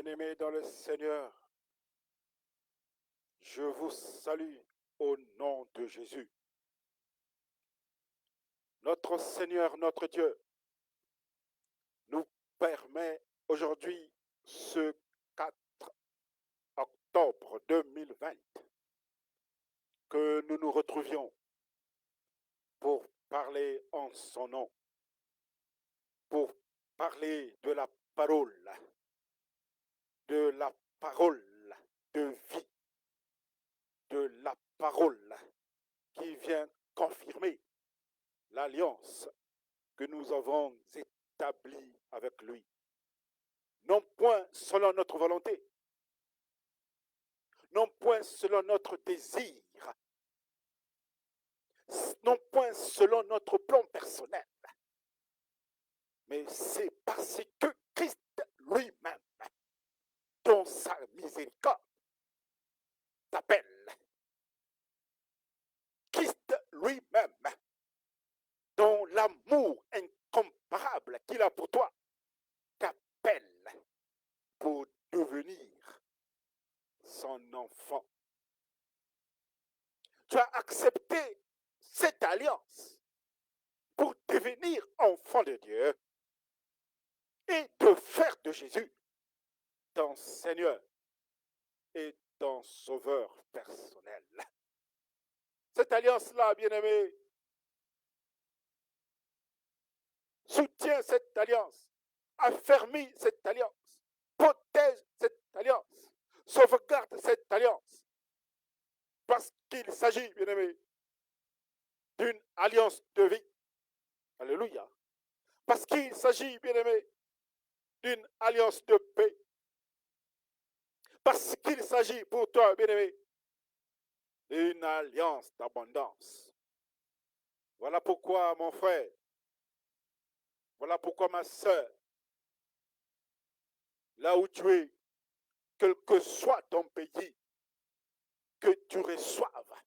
Bien-aimés dans le Seigneur, je vous salue au nom de Jésus. Notre Seigneur, notre Dieu, nous permet aujourd'hui, ce 4 octobre 2020, que nous nous retrouvions pour parler en son nom, pour parler de la parole de vie, de la parole qui vient confirmer l'alliance que nous avons établie avec lui. Non point selon notre volonté, non point selon notre désir, non point selon notre plan personnel, mais c'est parce que Christ lui-même, dans sa miséricorde, t'appelle. Christ lui-même, dans l'amour incomparable qu'il a pour toi, t'appelle pour devenir son enfant. Tu as accepté cette alliance pour devenir enfant de Dieu et de faire de Jésus ton Seigneur et ton Sauveur personnel. Cette alliance-là, bien-aimé, soutient cette alliance, affermit cette alliance, protège cette alliance, sauvegarde cette alliance. Parce qu'il s'agit, bien-aimé, d'une alliance de vie. Alléluia. Parce qu'il s'agit, bien-aimé, d'une alliance de paix. Parce qu'il s'agit pour toi, bien-aimé, d'une alliance d'abondance. Voilà pourquoi, mon frère, voilà pourquoi, ma soeur, là où tu es, quel que soit ton pays, que tu reçoives,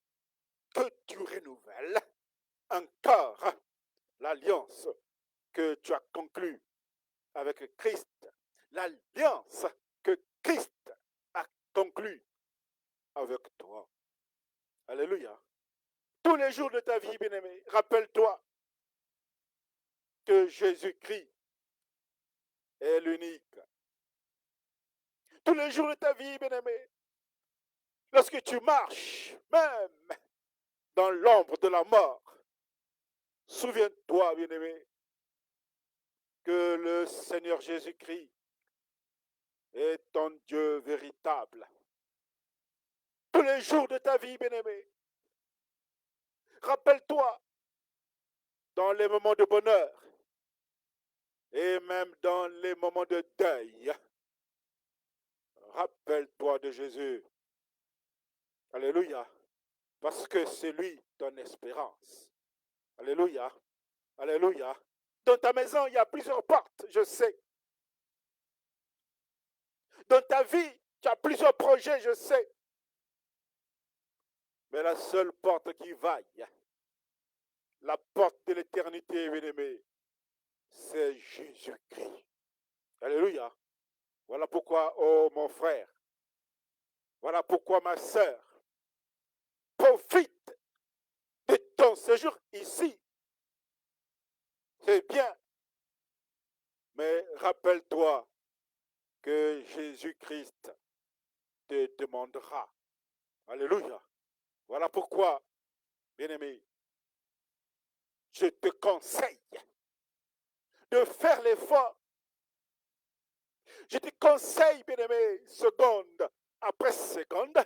que tu renouvelles encore l'alliance que tu as conclue avec Christ, l'alliance que Christ a conclue avec toi. Alléluia. Tous les jours de ta vie, bien-aimé, rappelle-toi que Jésus-Christ est l'unique. Tous les jours de ta vie, bien-aimé, lorsque tu marches, même dans l'ombre de la mort, souviens-toi, bien-aimé, que le Seigneur Jésus-Christ est ton Dieu véritable. Tous les jours de ta vie, bien-aimé, rappelle-toi, dans les moments de bonheur et même dans les moments de deuil, rappelle-toi de Jésus. Alléluia. Parce que c'est lui ton espérance. Alléluia. Alléluia. Dans ta maison, il y a plusieurs portes, je sais. Dans ta vie, tu as plusieurs projets, je sais. Mais la seule porte qui vaille, la porte de l'éternité, bien-aimé, c'est Jésus-Christ. Alléluia. Voilà pourquoi, oh mon frère, voilà pourquoi ma sœur, profite de ton séjour ici. C'est bien. Mais rappelle-toi que Jésus-Christ te demandera. Alléluia. Voilà pourquoi, bien-aimé, je te conseille de faire l'effort. Je te conseille, bien-aimé, seconde après seconde,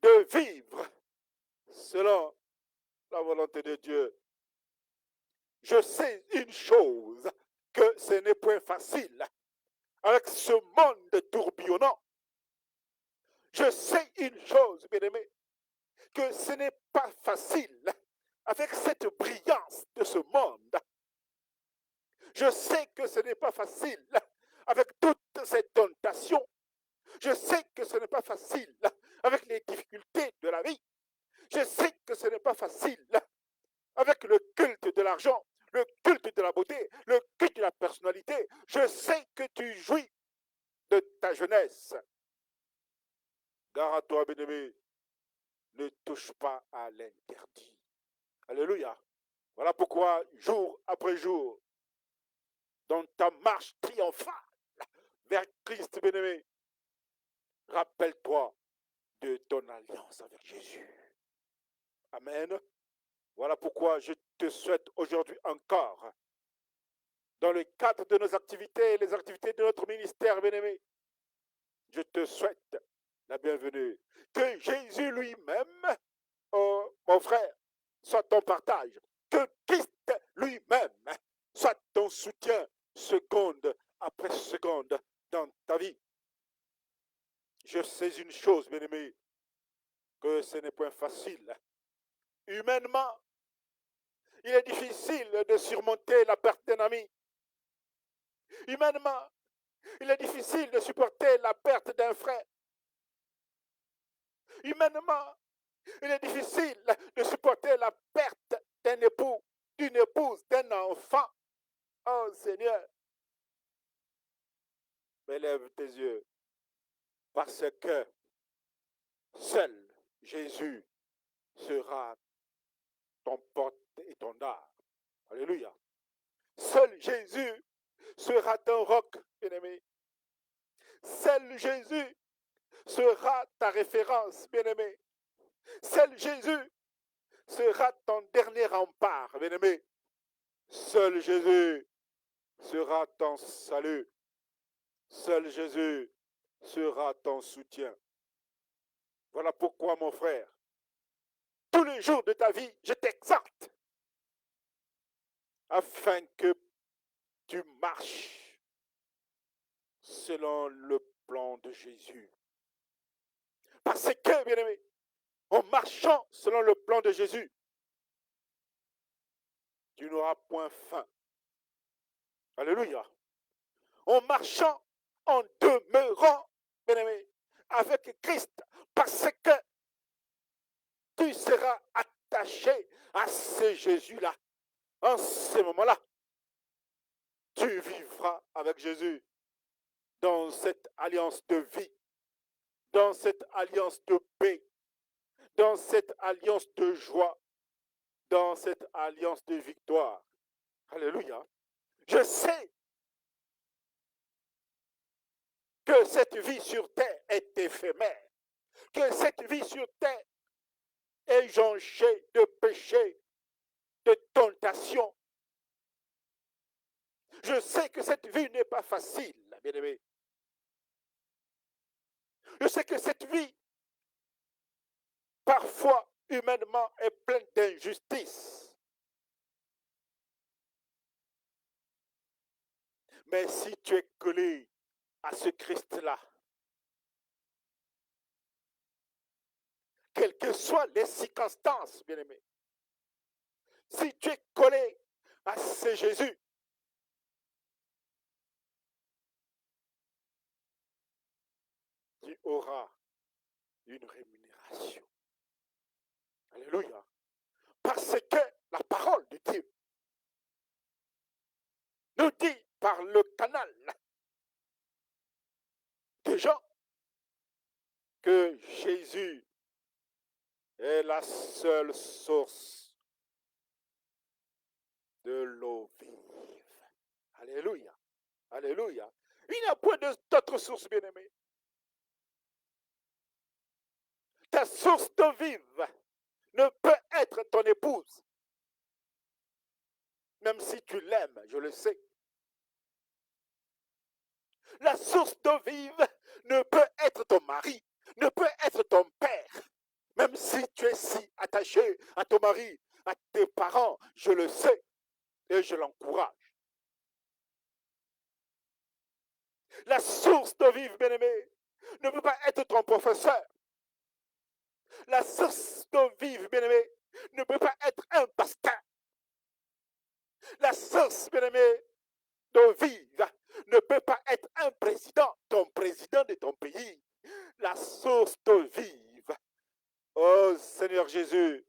de vivre selon la volonté de Dieu. Je sais une chose, que ce n'est point facile avec ce monde tourbillonnant. Je sais une chose, bien-aimé, que ce n'est pas facile avec cette brillance de ce monde. Je sais que ce n'est pas facile avec toutes ces tentations. Je sais que ce n'est pas facile avec les difficultés de la vie. Je sais que ce n'est pas facile avec le culte de l'argent, le culte de la beauté, le culte de la personnalité. Je sais que tu jouis de Gare à toi, bien-aimé. Ne touche pas à l'interdit. Alléluia. Voilà pourquoi, jour après jour, dans ta marche triomphale vers Christ, bien-aimé, rappelle-toi de ton alliance avec Jésus. Amen. Voilà pourquoi je te souhaite aujourd'hui encore, dans le cadre de nos activités, les activités de notre ministère, bien-aimé, je te souhaite la bienvenue. Que Jésus lui-même, oh, mon frère, soit ton partage. Que Christ lui-même soit ton soutien seconde après seconde dans ta vie. Je sais une chose, bien-aimé, que ce n'est point facile. Humainement, il est difficile de surmonter la perte d'un ami. Humainement, il est difficile de supporter la perte d'un frère. Humainement, il est difficile de supporter la perte d'un époux, d'une épouse, d'un enfant. Oh Seigneur, élève tes yeux, parce que seul Jésus sera ton porte et ton art. Alléluia. Seul Jésus sera ton roc, bien-aimé. Seul Jésus sera ta référence, bien-aimé. Seul Jésus sera ton dernier rempart, bien-aimé. Seul Jésus sera ton salut. Seul Jésus sera ton soutien. Voilà pourquoi, mon frère, tous les jours de ta vie, je t'exhorte afin que tu marches selon le plan de Jésus. Parce que, bien-aimé, en marchant selon le plan de Jésus, tu n'auras point faim. Alléluia. En marchant, en demeurant, bien-aimé, avec Christ, parce que tu seras attaché à ce Jésus-là. En ce moment-là, tu vivras avec Jésus dans cette alliance de vie, dans cette alliance de paix, dans cette alliance de joie, dans cette alliance de victoire. Alléluia. Je sais que cette vie sur terre est éphémère, que cette vie sur terre est jonchée de péchés, de tentations. Je sais que cette vie n'est pas facile, bien-aimé. Je sais que cette vie, parfois, humainement, est pleine d'injustice. Mais si tu es collé à ce Christ-là, quelles que soient les circonstances, bien-aimé, si tu es collé à ce Jésus, tu auras une rémunération. Alléluia. Parce que la parole de Dieu nous dit par le canal de Jean que Jésus est la seule source de l'eau vive. Alléluia. Alléluia. Il n'y a point d'autre source, bien-aimée. Ta source d'eau vive ne peut être ton épouse. Même si tu l'aimes, je le sais. La source d'eau vive ne peut être ton mari, ne peut être ton père. Même si tu es si attaché à ton mari, à tes parents, je le sais et je l'encourage. La source d'eau vive, bien-aimé, ne peut pas être ton professeur. La source d'eau vive, bien-aimé, ne peut pas être un pasteur. La source, bien-aimé, d'eau vive ne peut pas être un président, ton président de ton pays. La source d'eau vive, oh Seigneur Jésus,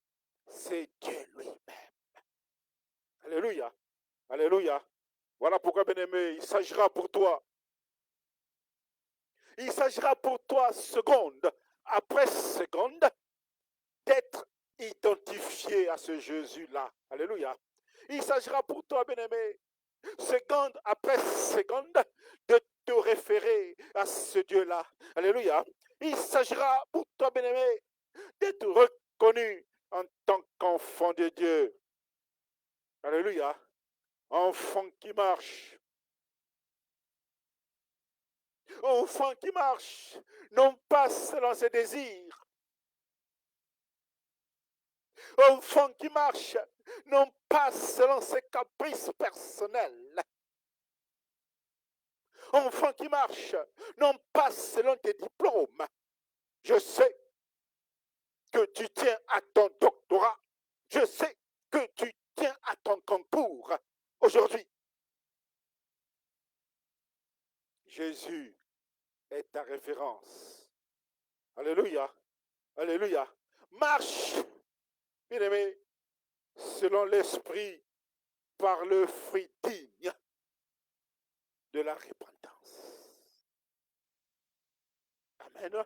c'est Dieu lui-même. Alléluia. Alléluia. Voilà pourquoi, bien-aimé, il s'agira pour toi. Il s'agira pour toi, seconde après seconde, d'être identifié à ce Jésus-là. Alléluia. Il s'agira pour toi, bien-aimé, seconde après seconde, de te référer à ce Dieu-là. Alléluia. Il s'agira pour toi, bien-aimé, d'être reconnu en tant qu'enfant de Dieu. Alléluia. Enfant qui marche. Enfant qui marche, non pas selon ses désirs. Enfant qui marche, non pas selon ses caprices personnels. Enfant qui marche, non pas selon tes diplômes. Je sais que tu tiens à ton doctorat. Je sais que tu tiens à ton concours. Aujourd'hui, Jésus est ta référence. Alléluia. Alléluia. Marche, bien-aimé, selon l'esprit, par le fruit digne de la repentance. Amen.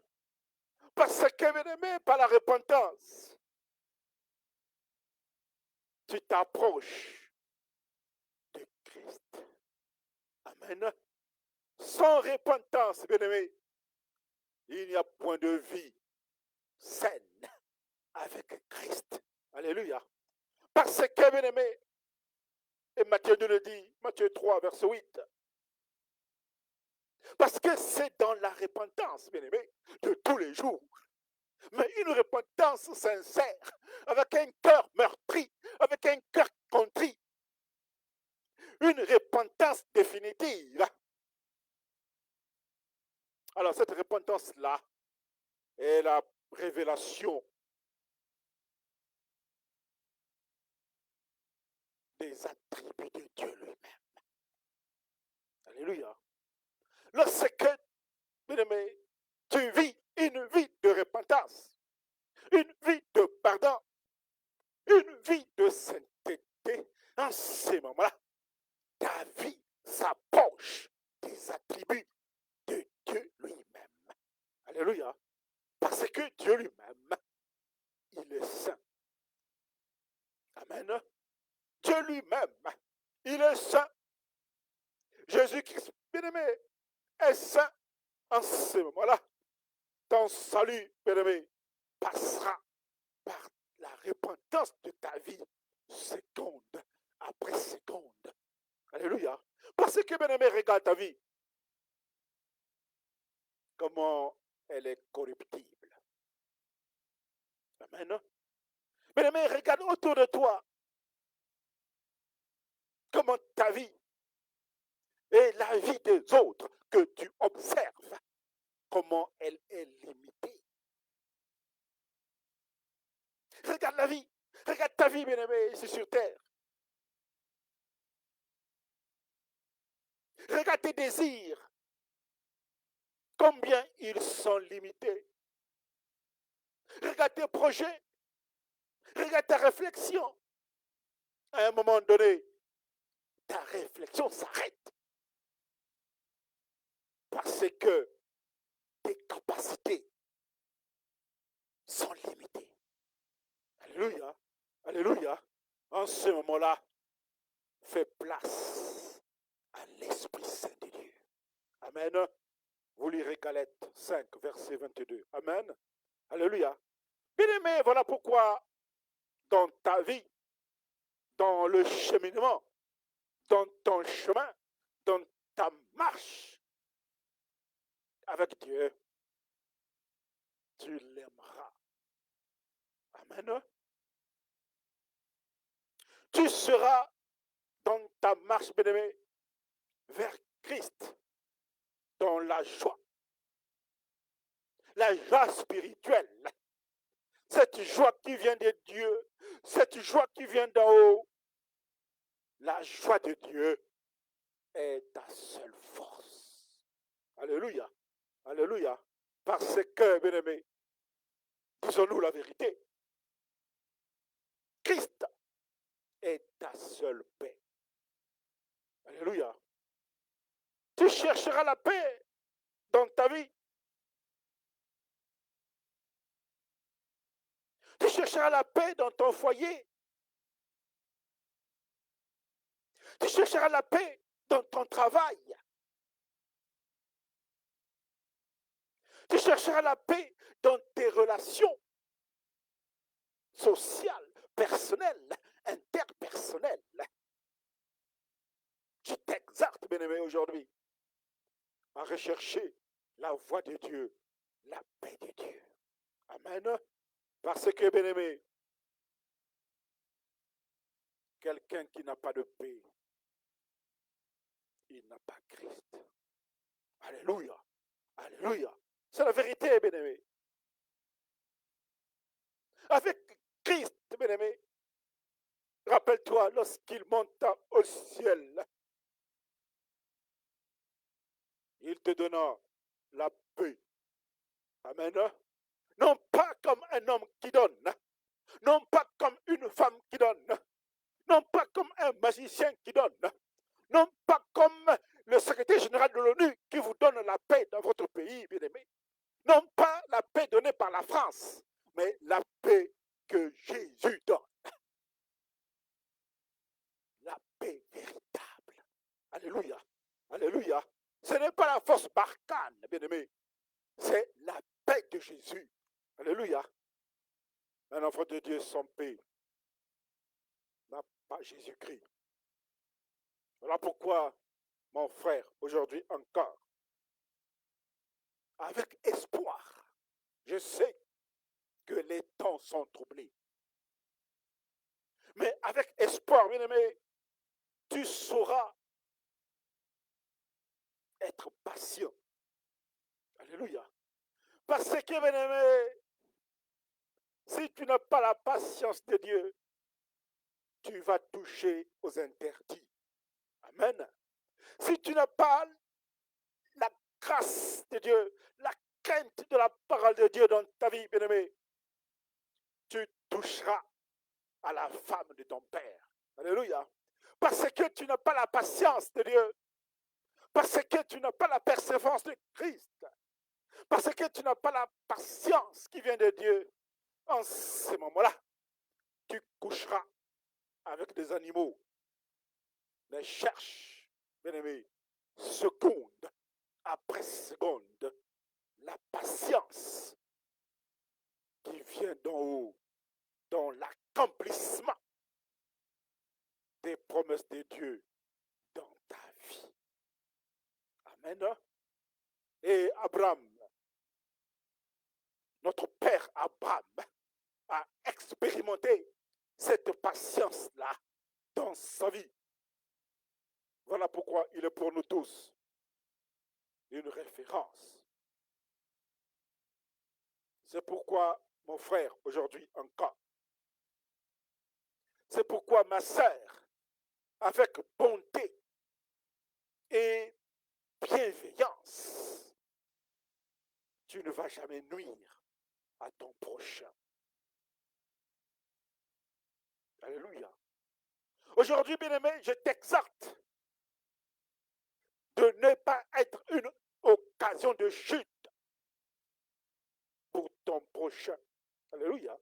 Parce que, bien-aimé, par la repentance, tu t'approches de Christ. Amen. Sans repentance, bien-aimé, il n'y a point de vie saine avec Christ. Alléluia. Parce que, bien-aimé, et Matthieu nous le dit, Matthieu 3, verset 8, parce que c'est dans la repentance, bien-aimé, de tous les jours, mais une repentance sincère, avec un cœur meurtri, avec un cœur contrit, une repentance définitive. Alors cette repentance-là est la révélation des attributs de Dieu lui-même. Alléluia. Lorsque, bien-aimé, tu vis une vie de repentance, une vie de pardon, une vie de sainteté, en ces moments-là, ta vie s'approche des attributs de Dieu lui-même. Alléluia. Parce que Dieu lui-même, il est saint. Amen. Dieu lui-même, il est saint. Jésus-Christ, bien-aimé, est saint. En ce moment-là, ton salut, bien-aimé, passera par la repentance de ta vie, seconde après seconde. Alléluia. Parce que, bien-aimé, regarde ta vie. Comment elle est corruptible. Amen. Bien-aimé, regarde autour de toi. Comment ta vie et la vie des autres que tu observes, comment elle est limitée. Regarde la vie. Regarde ta vie, bien-aimé, ici sur terre. Regarde tes désirs. Combien ils sont limités. Regarde tes projets. Regarde ta réflexion. À un moment donné, ta réflexion s'arrête. Parce que tes capacités sont limitées. Alléluia. Alléluia. En ce moment-là, fais place à l'Esprit Saint de Dieu. Amen. Vous lirez Galates 5, verset 22. Amen. Alléluia. Bien-aimé, voilà pourquoi dans ta vie, dans le cheminement, dans ton chemin, dans ta marche avec Dieu, tu l'aimeras. Amen. Tu seras dans ta marche, bien-aimé, vers Christ, dans la joie spirituelle, cette joie qui vient de Dieu, cette joie qui vient d'en haut. La joie de Dieu est ta seule force. Alléluia. Alléluia. Parce que, bien-aimé, disons-nous la vérité, Christ est ta seule paix. Alléluia. Tu chercheras la paix dans ta vie. Tu chercheras la paix dans ton foyer. Tu chercheras la paix dans ton travail. Tu chercheras la paix dans tes relations sociales, personnelles, interpersonnelles. Je t'exhorte, bien-aimé, aujourd'hui, à rechercher la voie de Dieu, la paix de Dieu. Amen. Parce que, bien-aimé, quelqu'un qui n'a pas de paix, il n'a pas Christ. Alléluia. Alléluia. C'est la vérité, bien-aimé. Avec Christ, bien-aimé, rappelle-toi, lorsqu'il monta au ciel, il te donna la paix. Amen. Non pas comme un homme qui donne, non pas comme une femme qui donne, non pas comme un magicien qui donne, non pas comme le secrétaire général de l'ONU qui vous donne la paix dans votre pays, bien-aimé. Non pas la paix donnée par la France, mais la paix que Jésus donne. La paix véritable. Alléluia. Alléluia. Ce n'est pas la force barcane, bien-aimé. C'est la paix de Jésus. Alléluia. Un enfant de Dieu sans paix n'a pas Jésus-Christ. Voilà pourquoi, mon frère, aujourd'hui encore, avec espoir, je sais que les temps sont troublés. Mais avec espoir, bien-aimé, tu sauras être patient. Alléluia. Parce que, bien-aimé, si tu n'as pas la patience de Dieu, tu vas toucher aux interdits. Amen. Si tu n'as pas la grâce de Dieu, la crainte de la parole de Dieu dans ta vie, bien-aimé, tu toucheras à la femme de ton père. Alléluia. Parce que tu n'as pas la patience de Dieu. Parce que tu n'as pas la persévérance de Christ. Parce que tu n'as pas la patience qui vient de Dieu. En ce moment-là, tu coucheras avec des animaux. Mais cherche, bien-aimé, seconde après seconde, la patience qui vient d'en haut, dans l'accomplissement des promesses de Dieu dans ta vie. Amen. Et Abraham, notre père Abraham, a expérimenté cette patience-là dans sa vie. Voilà pourquoi il est pour nous tous une référence. C'est pourquoi, mon frère, aujourd'hui encore, c'est pourquoi ma sœur, avec bonté et bienveillance, tu ne vas jamais nuire à ton prochain. Alléluia. Aujourd'hui, bien-aimé, je t'exhorte de ne pas être une occasion de chute pour ton prochain. Alléluia.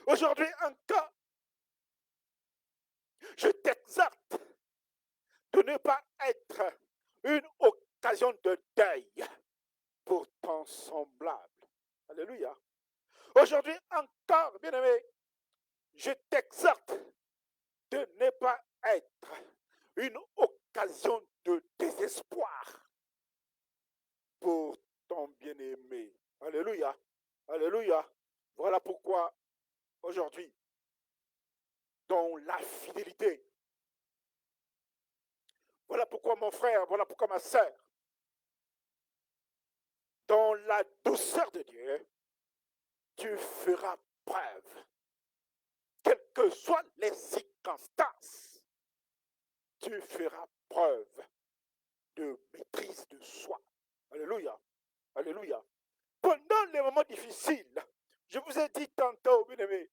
Aujourd'hui encore, je t'exhorte de ne pas être une occasion de deuil pour ton semblable. Alléluia. Aujourd'hui encore, bien-aimé, je t'exhorte de ne pas être une occasion de désespoir pour ton bien-aimé. Alléluia. Alléluia. Voilà pourquoi aujourd'hui, dans la fidélité, voilà pourquoi mon frère, voilà pourquoi ma sœur, dans la douceur de Dieu, tu feras preuve, quelles que soient les circonstances, tu feras preuve de maîtrise de soi. Alléluia. Alléluia. Pendant les moments difficiles, je vous ai dit tantôt, bien aimé,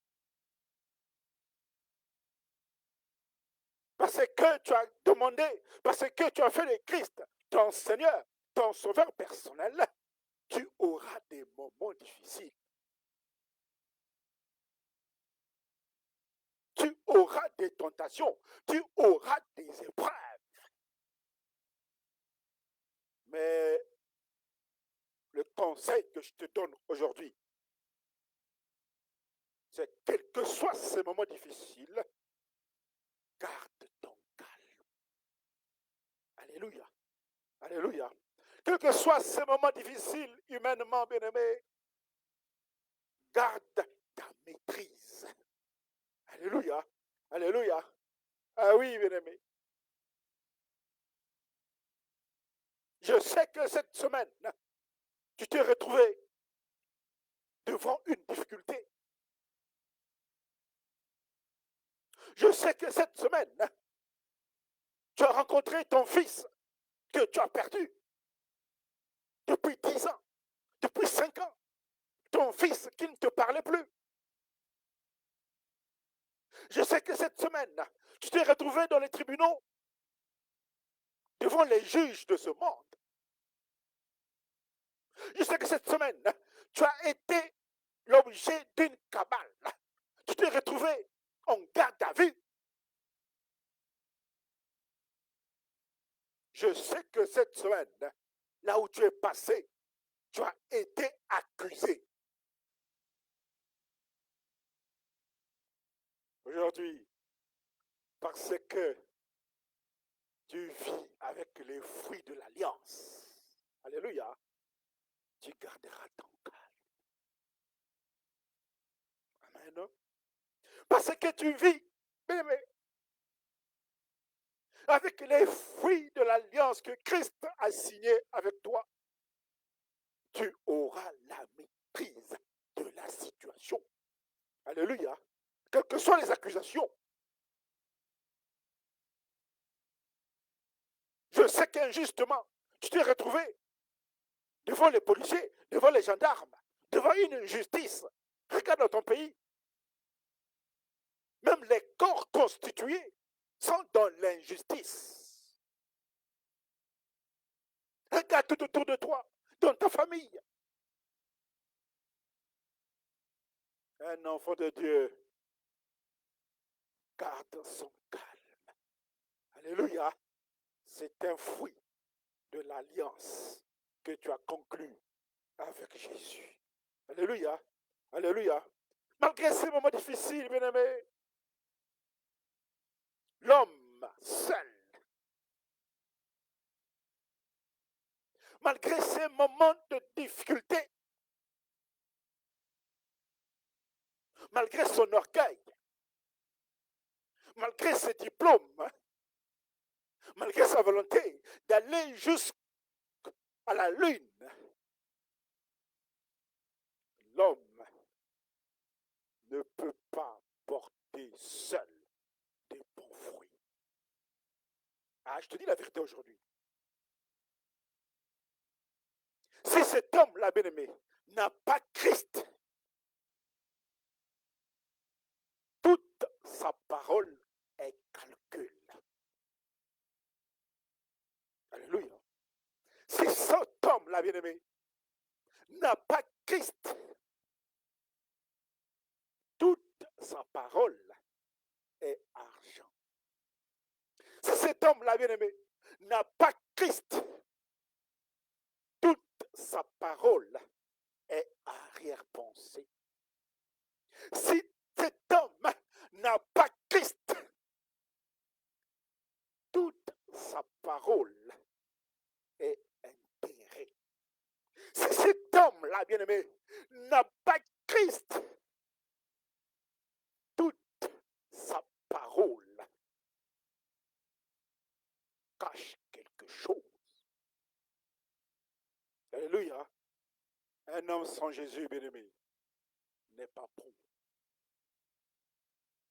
parce que tu as demandé, parce que tu as fait de Christ ton Seigneur, ton Sauveur personnel, tu auras des moments difficiles. des tentations, tu auras des épreuves. Mais le conseil que je te donne aujourd'hui, c'est quels que soient ces moments difficiles, garde ton calme. Alléluia. Alléluia. Quels que soient ces moments difficiles, humainement bien-aimés, garde ta maîtrise. Alléluia. Alléluia. Ah oui, bien-aimé. Je sais que cette semaine, tu t'es retrouvé devant une difficulté. Je sais que cette semaine, tu as rencontré ton fils que tu as perdu depuis 10 ans, depuis 5 ans. Ton fils qui ne te parlait plus. Je sais que cette semaine, tu t'es retrouvé dans les tribunaux devant les juges de ce monde. Je sais que cette semaine, tu as été l'objet d'une cabale. Tu t'es retrouvé en garde à vue. Je sais que cette semaine, là où tu es passé, tu as été accusé. Aujourd'hui, parce que tu vis avec les fruits de l'alliance, alléluia, tu garderas ton calme. Amen. Parce que tu vis, bien-aimé, avec les fruits de l'alliance que Christ a signé avec toi, tu auras la maîtrise de la situation. Alléluia. Quelles que soient les accusations. Je sais qu'injustement, tu t'es retrouvé devant les policiers, devant les gendarmes, devant une injustice. Regarde dans ton pays. Même les corps constitués sont dans l'injustice. Regarde tout autour de toi, dans ta famille. Un enfant de Dieu garde son calme. Alléluia. C'est un fruit de l'alliance que tu as conclue avec Jésus. Alléluia. Alléluia. Malgré ces moments difficiles, bien-aimés, l'homme seul, malgré ces moments de difficulté, malgré son orgueil, malgré ses diplômes, malgré sa volonté d'aller jusqu'à la lune, l'homme ne peut pas porter seul des bons fruits. Ah, je te dis la vérité aujourd'hui. Si cet homme-là, bien-aimé, n'a pas Christ, toute sa parole est calcul. Alléluia. Si cet homme-là, bien-aimé, n'a pas Christ, toute sa parole est argent. Si cet homme-là, bien-aimé, n'a pas Christ, toute sa parole est arrière-pensée. Si cet homme n'a pas Christ, toute sa parole est intérêt. Si cet homme-là, bien-aimé, n'a pas Christ, toute sa parole cache quelque chose. Alléluia. Un homme sans Jésus, bien-aimé, n'est pas bon.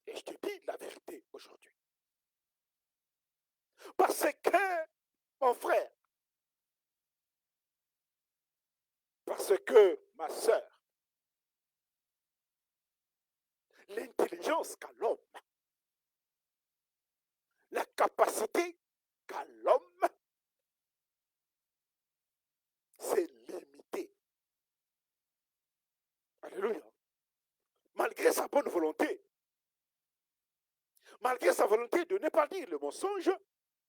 Et je te dis la vérité aujourd'hui. Parce que, mon frère, parce que, ma soeur, l'intelligence qu'a l'homme, la capacité qu'a l'homme, c'est limité. Alléluia. Malgré sa bonne volonté, malgré sa volonté de ne pas dire le mensonge,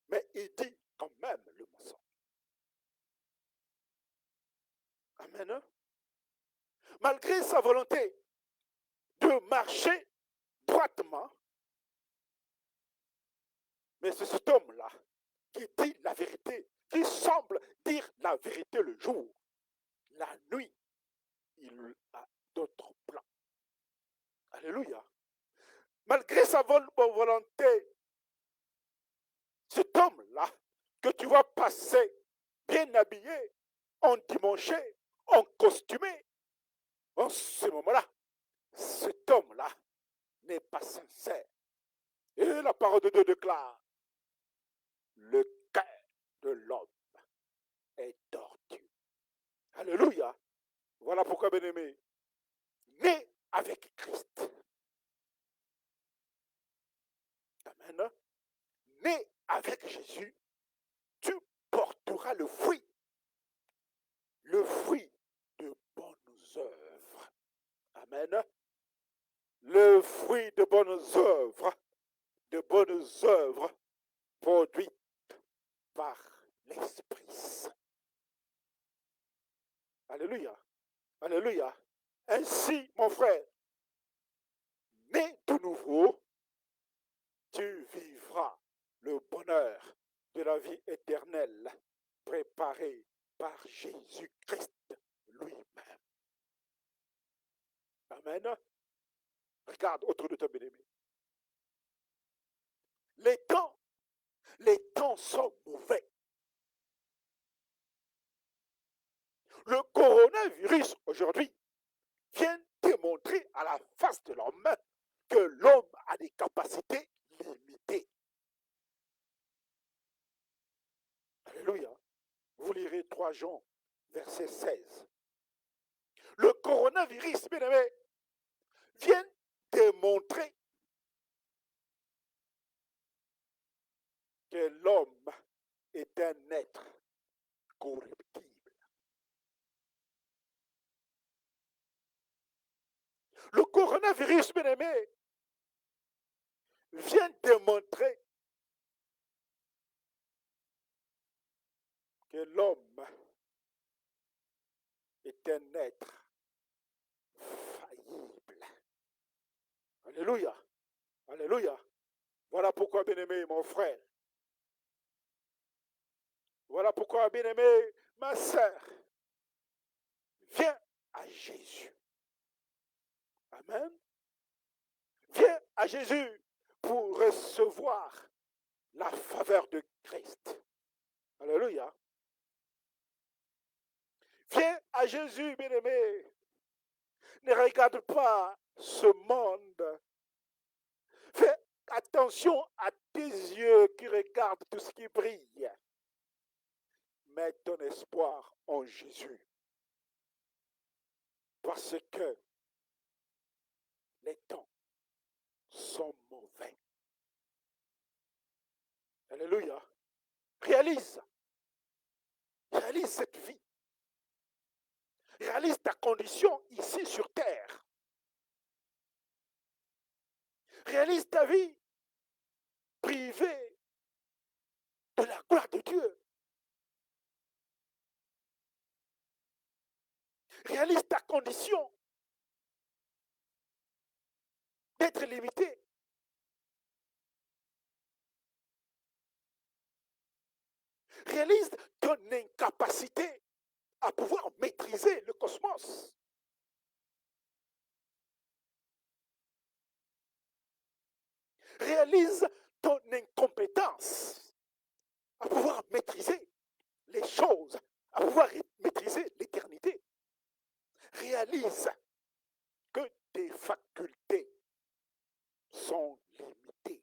mais il dit quand même le mensonge. Amen. Malgré sa volonté de marcher droitement, mais c'est cet homme-là qui dit la vérité, qui semble dire la vérité le jour. La nuit, il a d'autres plans. Alléluia. Malgré sa volonté, cet homme-là, que tu vois passer bien habillé, endimanché, en costumé, en ce moment-là, cet homme-là n'est pas sincère. Et la parole de Dieu déclare, le cœur de l'homme est tordu. Alléluia. Voilà pourquoi, bien-aimé, né avec Christ. Amen. Né avec Jésus, tu porteras le fruit de bonnes œuvres. Amen. Le fruit de bonnes œuvres produites par l'Esprit Saint. Alléluia. Alléluia. Ainsi, mon frère, né de nouveau, tu vivras le bonheur de la vie éternelle préparée par Jésus-Christ lui-même. Amen. Regarde autour de toi, bien-aimé. Les temps sont mauvais. Le coronavirus aujourd'hui vient démontrer à la face de l'homme que l'homme a des capacités limitées. Alléluia. Vous lirez 3 Jean, verset 16. Le coronavirus, bien aimé, vient démontrer que l'homme est un être corruptible. Le coronavirus, bien aimé, vient démontrer que l'homme est un être faillible. Alléluia. Alléluia. Voilà pourquoi, bien-aimé, mon frère. Voilà pourquoi, bien-aimé, ma sœur, viens à Jésus. Amen. Viens à Jésus pour recevoir la faveur de Christ. Alléluia. Viens à Jésus, bien-aimé. Ne regarde pas ce monde. Fais attention à tes yeux qui regardent tout ce qui brille. Mets ton espoir en Jésus. Parce que les temps sont mauvais. Alléluia. Réalise cette vie. Réalise ta condition ici sur terre. Réalise ta vie privée de la gloire de Dieu. Réalise ta condition d'être limité. Réalise ton incapacité à pouvoir maîtriser le cosmos. Réalise ton incompétence à pouvoir maîtriser les choses, à pouvoir maîtriser l'éternité. Réalise que tes facultés sont limitées.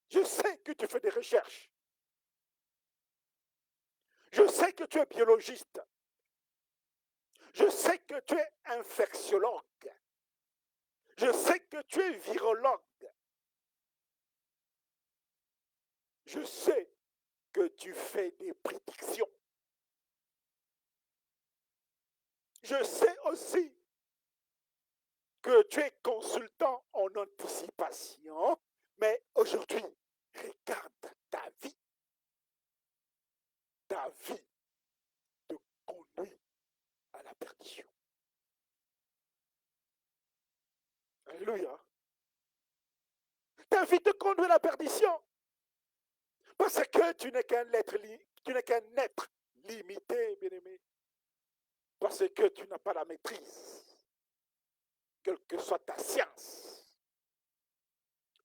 Je sais que tu fais des recherches. Je sais que tu es biologiste. Je sais que tu es infectiologue. Je sais que tu es virologue. Je sais que tu fais des prédictions. Je sais aussi que tu es consultant en anticipation, mais aujourd'hui, regarde ta vie. Ta vie te conduit à la perdition. Alléluia. Ta vie te conduit à la perdition. Parce que tu n'es qu'un être limité, bien-aimé. Parce que tu n'as pas la maîtrise, quelle que soit ta science.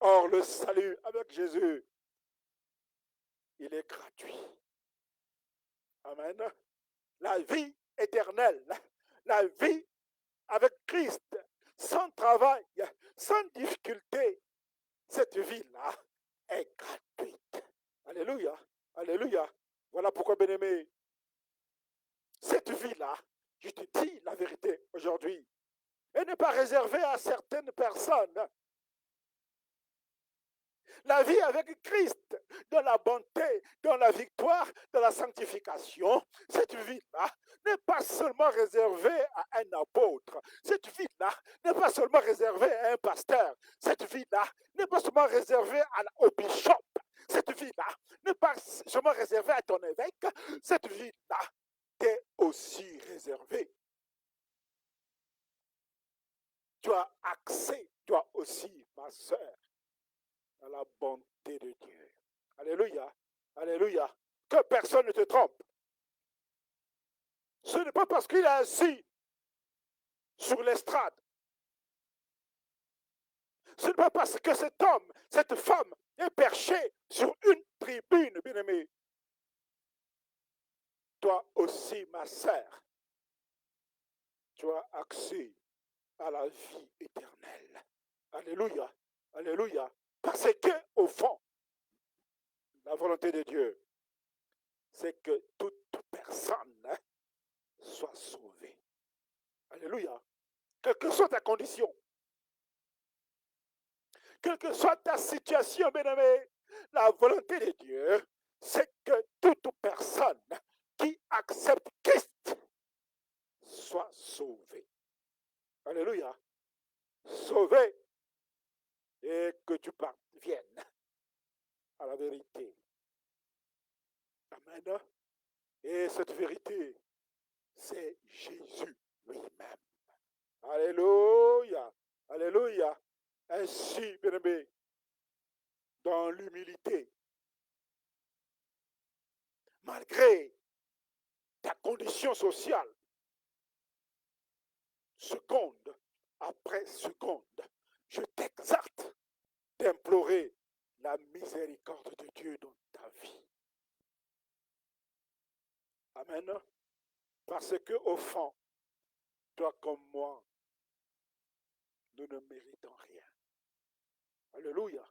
Or, le salut avec Jésus, il est gratuit. Amen. La vie éternelle, la vie avec Christ, sans travail, sans difficulté, cette vie-là est gratuite. Alléluia. Alléluia. Voilà pourquoi, bien-aimé, cette vie-là, je te dis la vérité aujourd'hui, elle n'est pas réservée à certaines personnes. La vie avec Christ, dans la bonté, dans la victoire, dans la sanctification, cette vie-là n'est pas seulement réservée à un apôtre. Cette vie-là n'est pas seulement réservée à un pasteur. Cette vie-là n'est pas seulement réservée au bishop. Cette vie-là n'est pas seulement réservée à ton évêque. Cette vie-là t'est aussi réservée. Tu as accès, toi aussi, ma sœur, à la bonté de Dieu. Alléluia. Alléluia. Que personne ne te trompe. Ce n'est pas parce qu'il est assis sur l'estrade. Ce n'est pas parce que cet homme, cette femme est perché sur une tribune, bien-aimé. Toi aussi, ma sœur, tu as accès à la vie éternelle. Alléluia. Alléluia. Parce que, au fond, la volonté de Dieu, c'est que toute personne soit sauvée. Alléluia. Quelle que soit ta condition, quelle que soit ta situation, bien-aimé, la volonté de Dieu, c'est que toute personne qui accepte Christ soit sauvée. Alléluia. Sauvée et que tu parviennes à la vérité. Amen. Et cette vérité, c'est Jésus lui-même. Alléluia. Alléluia. Ainsi, bien-aimé, dans l'humilité, malgré ta condition sociale, seconde après seconde, je t'exhorte d'implorer la miséricorde de Dieu dans ta vie. Amen. Parce que au fond, toi comme moi, nous ne méritons rien. Alléluia.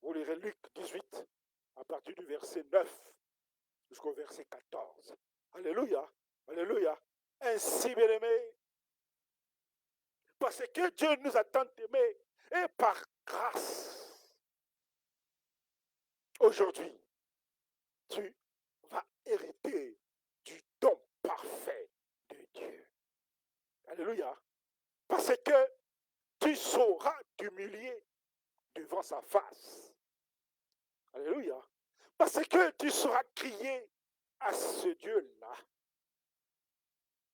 Vous lirez Luc 18, à partir du verset 9 jusqu'au verset 14. Alléluia. Alléluia. Ainsi, bien-aimés, parce que Dieu nous a tant aimés, et par grâce, aujourd'hui, tu vas hériter du don parfait de Dieu. Alléluia. Parce que tu sauras t'humilier devant sa face. Alléluia. Parce que tu sauras crier à ce Dieu-là.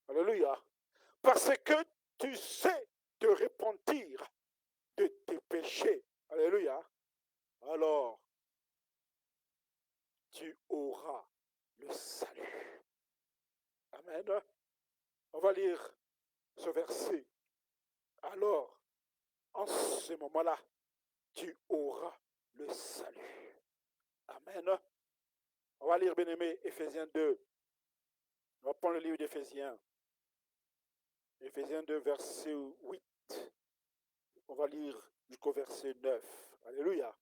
Alléluia. Parce que tu sais te repentir de tes péchés. Alléluia. Alors, tu auras le salut. Amen. On va lire ce verset. Alors, en ce moment-là, tu auras le salut. Amen. On va lire, bien-aimé, Éphésiens 2. On va prendre le livre d'Éphésiens. Éphésiens 2, verset 8. On va lire jusqu'au verset 9. Alléluia.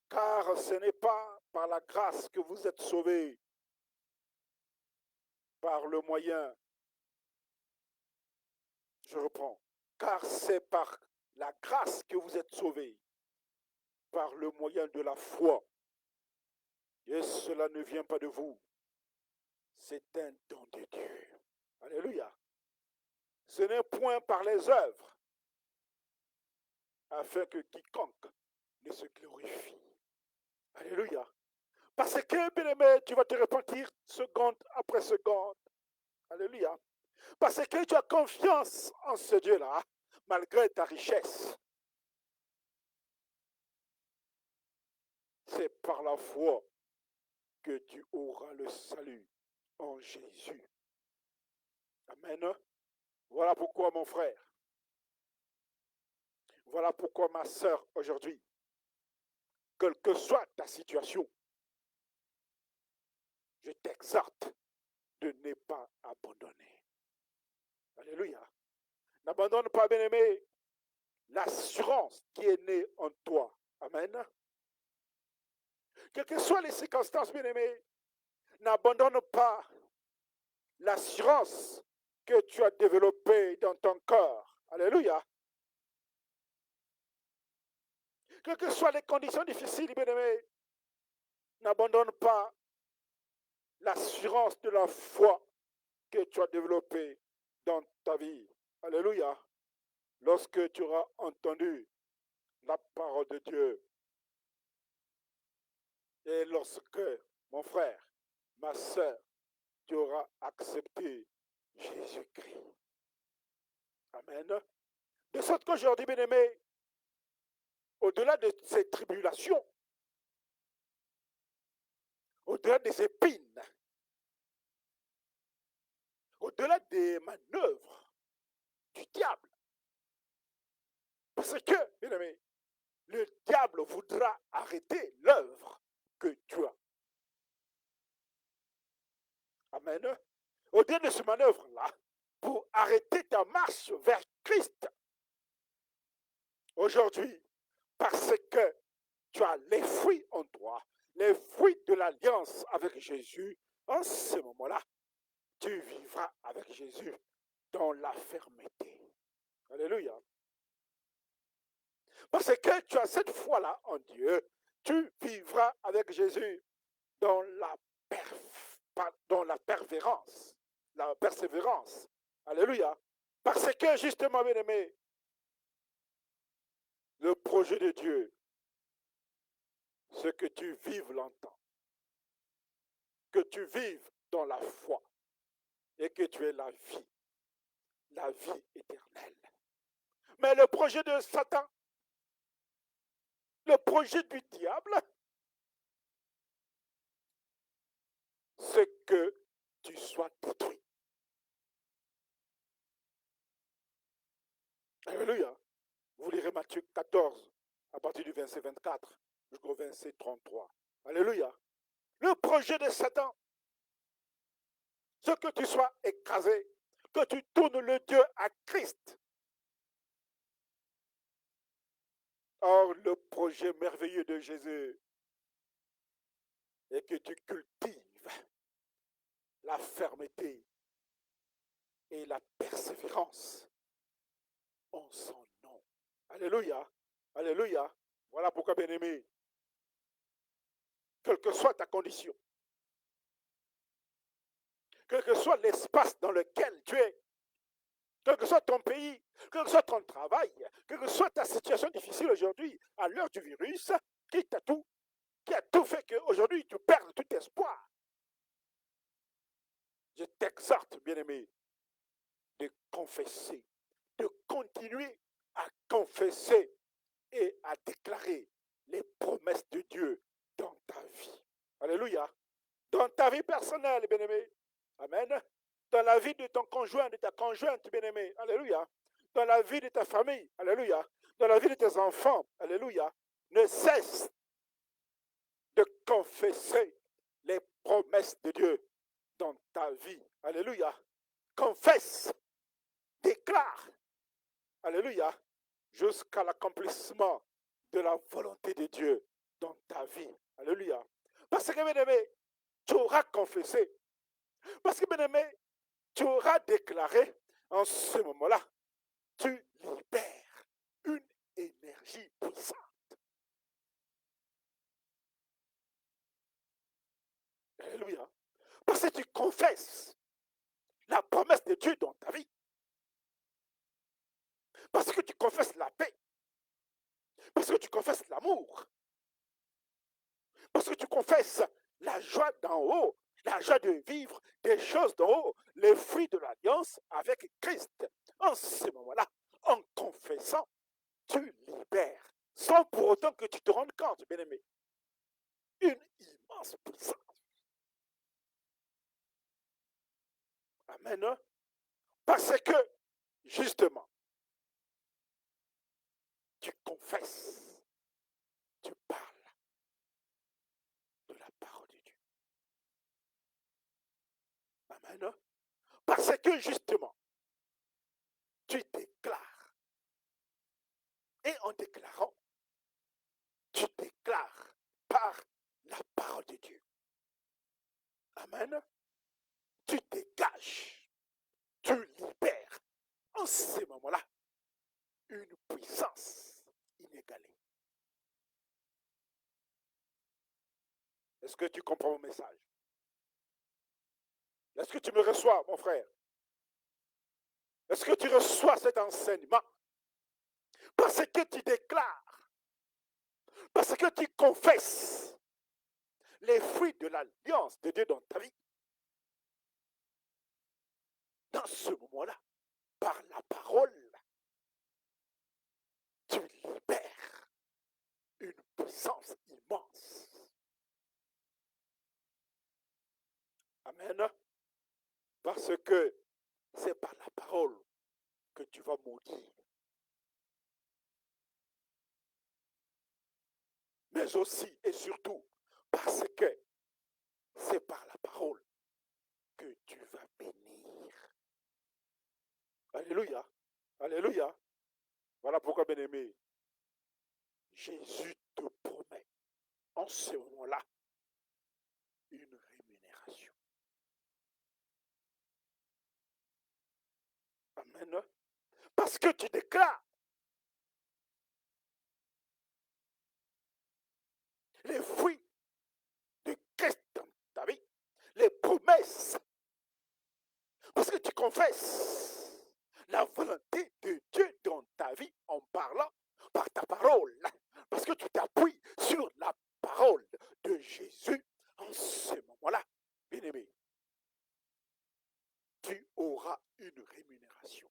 Car ce n'est pas par la grâce que vous êtes sauvés, par le moyen. Je reprends. Car c'est par la grâce que vous êtes sauvés, par le moyen de la foi. Et cela ne vient pas de vous. C'est un don de Dieu. Alléluia. Ce n'est point par les œuvres, afin que quiconque ne se glorifie. Alléluia. Parce que, bien-aimé, tu vas te repentir seconde après seconde. Alléluia. Parce que tu as confiance en ce Dieu-là, malgré ta richesse. C'est par la foi que tu auras le salut en Jésus. Amen. Voilà pourquoi, mon frère, voilà pourquoi, ma sœur, aujourd'hui, quelle que soit ta situation, je t'exhorte de ne pas abandonner. Alléluia. N'abandonne pas, bien-aimé, l'assurance qui est née en toi. Amen. Quelles que soient les circonstances, bien-aimé, n'abandonne pas l'assurance que tu as développée dans ton corps. Alléluia. Quelles que soient les conditions difficiles, bien-aimé, n'abandonne pas l'assurance de la foi que tu as développée dans ta vie. Alléluia. Lorsque tu auras entendu la parole de Dieu et lorsque, mon frère, ma soeur, tu auras accepté Jésus-Christ. Amen. De sorte qu'aujourd'hui, bien-aimé, au-delà de ces tribulations, au-delà des épines, au-delà des manœuvres du diable, parce que, bien-aimé, le diable voudra arrêter l'œuvre que tu as. Amen. Au-delà de ce manœuvre-là, pour arrêter ta marche vers Christ, aujourd'hui, parce que tu as les fruits en toi, les fruits de l'alliance avec Jésus, en ce moment-là, tu vivras avec Jésus dans la fermeté. Alléluia. Parce que tu as cette foi-là en Dieu, tu vivras avec Jésus dans la persévérance. Alléluia. Parce que justement, bien aimé, le projet de Dieu, c'est que tu vives longtemps, que tu vives dans la foi et que tu aies la vie éternelle. Mais le projet de Satan, le projet du diable, c'est que tu sois détruit. Alléluia. Vous lirez Matthieu 14, à partir du verset 24 jusqu'au verset 33. Alléluia. Le projet de Satan, c'est que tu sois écrasé, que tu tournes le Dieu à Christ. Or, le projet merveilleux de Jésus est que tu cultives la fermeté et la persévérance en son nom. Alléluia. Alléluia. Voilà pourquoi, bien-aimé, quelle que soit ta condition, quel que soit l'espace dans lequel tu es, quel que soit ton pays, quel que soit ton travail, quelle que soit ta situation difficile aujourd'hui, à l'heure du virus, qui a tout fait qu'aujourd'hui tu perds tout espoir. Je t'exhorte, bien-aimé, de confesser, de continuer à confesser et à déclarer les promesses de Dieu dans ta vie. Alléluia. Dans ta vie personnelle, bien-aimé. Amen. Dans la vie de ton conjoint, de ta conjointe, bien-aimé. Alléluia. Dans la vie de ta famille. Alléluia. Dans la vie de tes enfants. Alléluia. Ne cesse de confesser les promesses de Dieu dans ta vie. Alléluia. Confesse. Déclare. Alléluia. Jusqu'à l'accomplissement de la volonté de Dieu dans ta vie. Alléluia. Parce que, bien-aimé, tu auras confessé. Parce que, bien-aimé, tu auras déclaré en ce moment-là, tu libères une énergie puissante. Alléluia. Parce que tu confesses la promesse de Dieu dans ta vie. Parce que tu confesses la paix. Parce que tu confesses l'amour. Parce que tu confesses la joie d'en haut, la joie de vivre des choses d'en haut, les fruits de l'alliance avec Christ. En ce moment-là, en confessant, tu libères, sans pour autant que tu te rendes compte, bien-aimé. Une immense puissance. Amen. Parce que, justement, tu confesses, tu parles de la parole de Dieu. Amen. Parce que, justement, tu déclares. Et en déclarant, tu déclares par la parole de Dieu. Amen. Tu dégages, tu libères en ce moment-là une puissance inégalée. Est-ce que tu comprends mon message? Est-ce que tu me reçois, mon frère? Est-ce que tu reçois cet enseignement? Parce que tu déclares, parce que tu confesses les fruits de l'alliance de Dieu dans ta vie. Dans ce moment-là, par la parole, tu libères une puissance immense. Amen. Parce que c'est par la parole que tu vas maudire. Mais aussi et surtout parce que c'est par la parole que tu vas bénir. Alléluia. Alléluia. Voilà pourquoi, bien-aimé, Jésus te promet en ce moment-là une rémunération. Amen. Parce que tu déclares les fruits de Christ dans ta vie, les promesses. Parce que tu confesses la volonté de Dieu dans ta vie en parlant par ta parole. Parce que tu t'appuies sur la parole de Jésus en ce moment-là. Bien-aimé, tu auras une rémunération.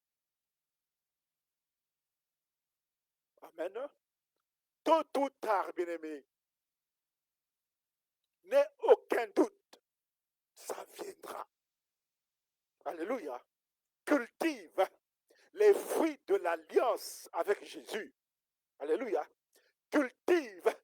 Amen. Tôt ou tard, bien-aimé, n'aie aucun doute, ça viendra. Alléluia. Cultive les fruits de l'alliance avec Jésus. Alléluia. Cultive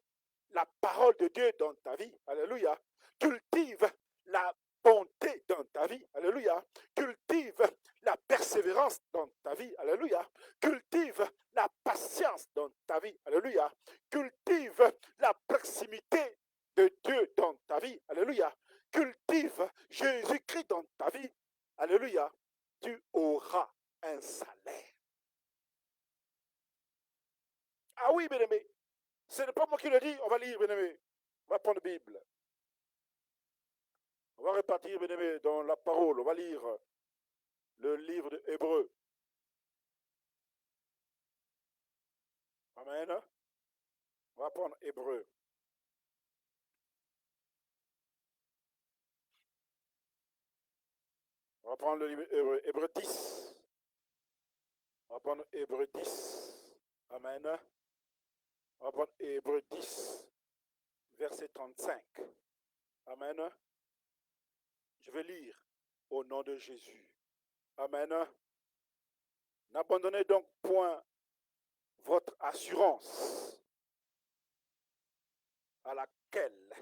la parole de Dieu dans ta vie. Alléluia. Cultive la bonté dans ta vie. Alléluia. Cultive la persévérance dans ta vie. Alléluia. Cultive la patience dans ta vie. Alléluia. Cultive la proximité de Dieu dans ta vie. Alléluia. Cultive Jésus-Christ dans ta vie. Alléluia. Tu auras un salaire. Ah oui, bien-aimé. Ce n'est pas moi qui le dis, on va lire, bien-aimé. On va prendre la Bible. On va repartir, bien-aimé, dans la parole. On va lire le livre de Hébreux. Amen. On va prendre Hébreux. On va prendre le livre Hébreux, Hébreux 10. On va prendre Hébreux 10. Amen. On va prendre Hébreux 10, verset 35. Amen. Je vais lire au nom de Jésus. Amen. N'abandonnez donc point votre assurance à laquelle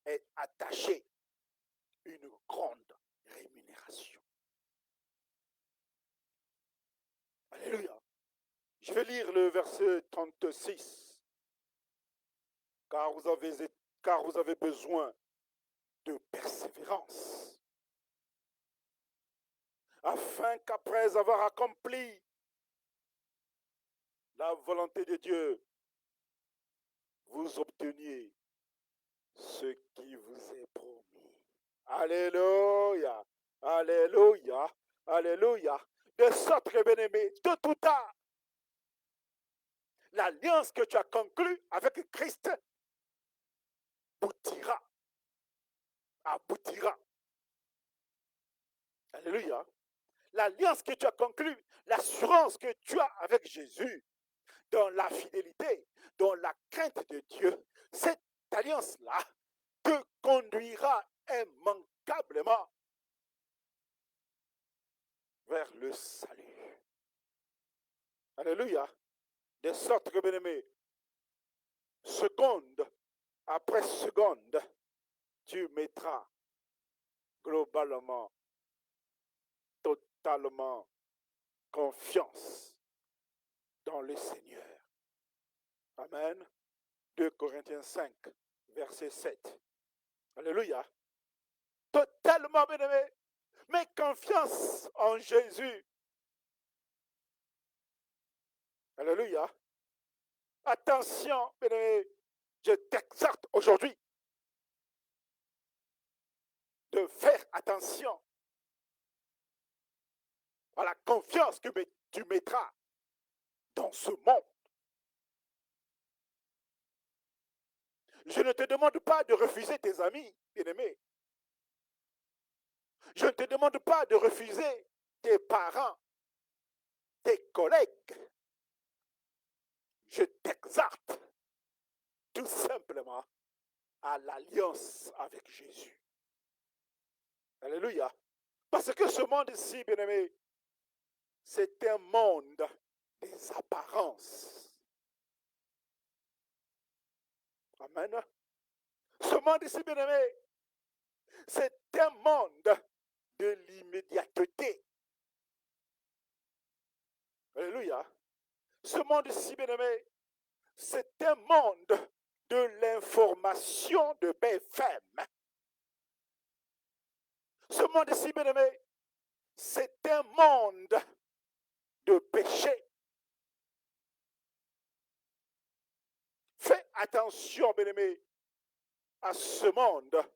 est attachée une grande rémunération. Alléluia. Je vais lire le verset 36. Car vous avez besoin de persévérance, afin qu'après avoir accompli la volonté de Dieu, vous obteniez ce qui vous est promis. Alléluia, alléluia, alléluia. De sorte que, bien-aimé, tôt ou tard, l'alliance que tu as conclue avec Christ aboutira. Alléluia. L'alliance que tu as conclue, l'assurance que tu as avec Jésus, dans la fidélité, dans la crainte de Dieu, cette alliance-là te conduira immanquablement vers le salut. Alléluia. De sorte que, bien-aimé, seconde après seconde, tu mettras globalement, totalement confiance dans le Seigneur. Amen. 2 Corinthiens 5, verset 7. Alléluia. Totalement, bien-aimé. Mets confiance en Jésus. Alléluia. Attention, bien-aimé. Je t'exhorte aujourd'hui de faire attention à la confiance que tu mettras dans ce monde. Je ne te demande pas de refuser tes amis, bien-aimés. Je ne te demande pas de refuser tes parents, tes collègues. Je t'exhorte tout simplement à l'alliance avec Jésus. Alléluia. Parce que ce monde-ci, bien-aimé, c'est un monde des apparences. Amen. Ce monde-ci, bien-aimé, c'est un monde de l'immédiateté. Alléluia. Ce monde-ci, bien-aimé, c'est un monde de l'information de BFM. Ce monde-ci, bien-aimé, c'est un monde de péché. Fais attention, bien-aimé, à ce monde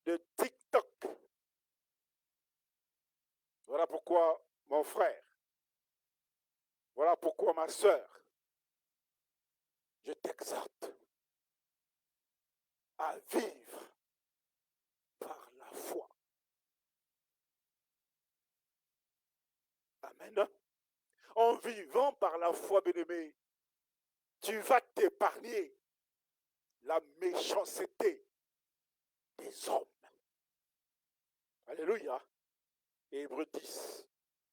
de TikTok. Voilà pourquoi, mon frère, voilà pourquoi, ma soeur, je t'exhorte à vivre par la foi. Amen. En vivant par la foi, bien-aimé, tu vas t'épargner la méchanceté des hommes. Alléluia. Hébreux 10,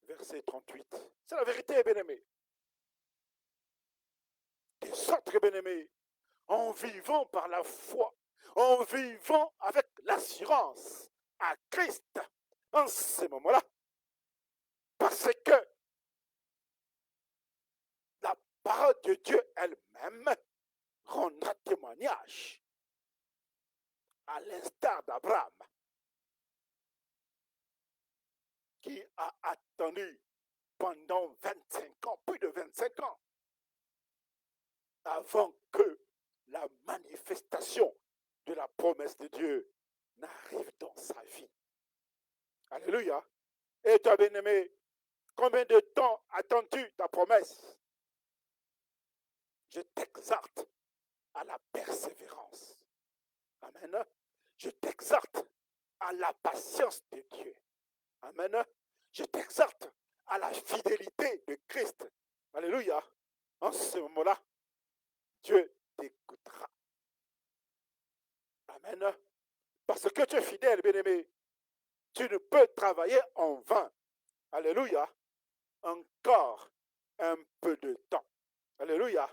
verset 38. C'est la vérité, bien-aimé. De sorte que, bien-aimé, en vivant par la foi, en vivant avec l'assurance à Christ, en ce moment-là, parce que la parole de Dieu elle-même rendra témoignage, à l'instar d'Abraham, qui a attendu pendant 25 ans, plus de 25 ans, avant que la manifestation de la promesse de Dieu n'arrive dans sa vie. Alléluia. Et toi, bien-aimé, combien de temps attends-tu ta promesse? Je t'exhorte à la persévérance. Amen. Je t'exhorte à la patience de Dieu. Amen. Je t'exhorte à la fidélité de Christ. Alléluia. En ce moment-là, Dieu t'écoutera. Amen. Parce que tu es fidèle, bien-aimé, tu ne peux travailler en vain. Alléluia. Encore un peu de temps. Alléluia.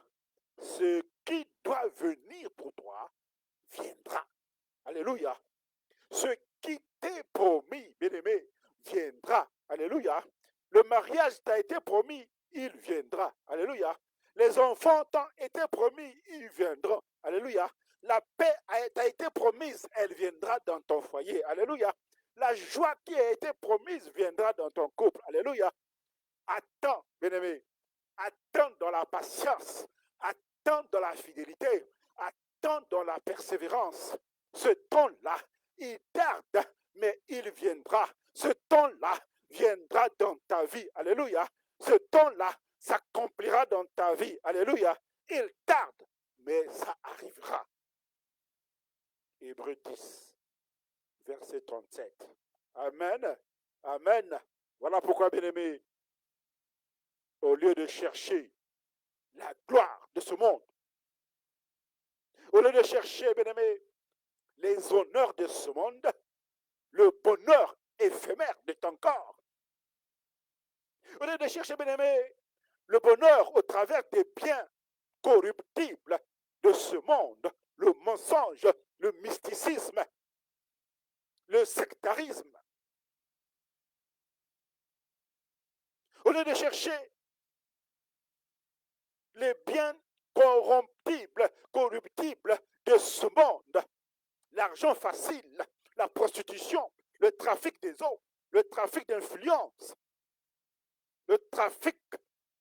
Ce qui doit venir pour toi viendra. Alléluia. Ce qui t'est promis, bien-aimé, viendra. Alléluia. Le mariage t'a été promis, il viendra. Alléluia. Les enfants t'ont été promis, ils viendront. Alléluia. La paix t'a été promise, elle viendra dans ton foyer. Alléluia. La joie qui a été promise viendra dans ton couple. Alléluia. Attends, bien-aimé. Attends dans la patience. Attends dans la fidélité. Attends dans la persévérance. Ce temps-là, il tarde, mais il viendra. Ce temps-là viendra dans ta vie. Alléluia. Ce temps-là s'accomplira dans ta vie. Alléluia. Il tarde, mais ça arrivera. Hébreux 10, verset 37. Amen. Amen. Voilà pourquoi, bien-aimés, au lieu de chercher la gloire de ce monde, au lieu de chercher, bien-aimés, les honneurs de ce monde, le bonheur éphémère de ton corps, au lieu de chercher, bien-aimés, le bonheur au travers des biens corruptibles de ce monde, le mensonge, le mysticisme, le sectarisme, au lieu de chercher les biens corruptibles de ce monde, l'argent facile, la prostitution, le trafic des eaux, le trafic d'influence, le trafic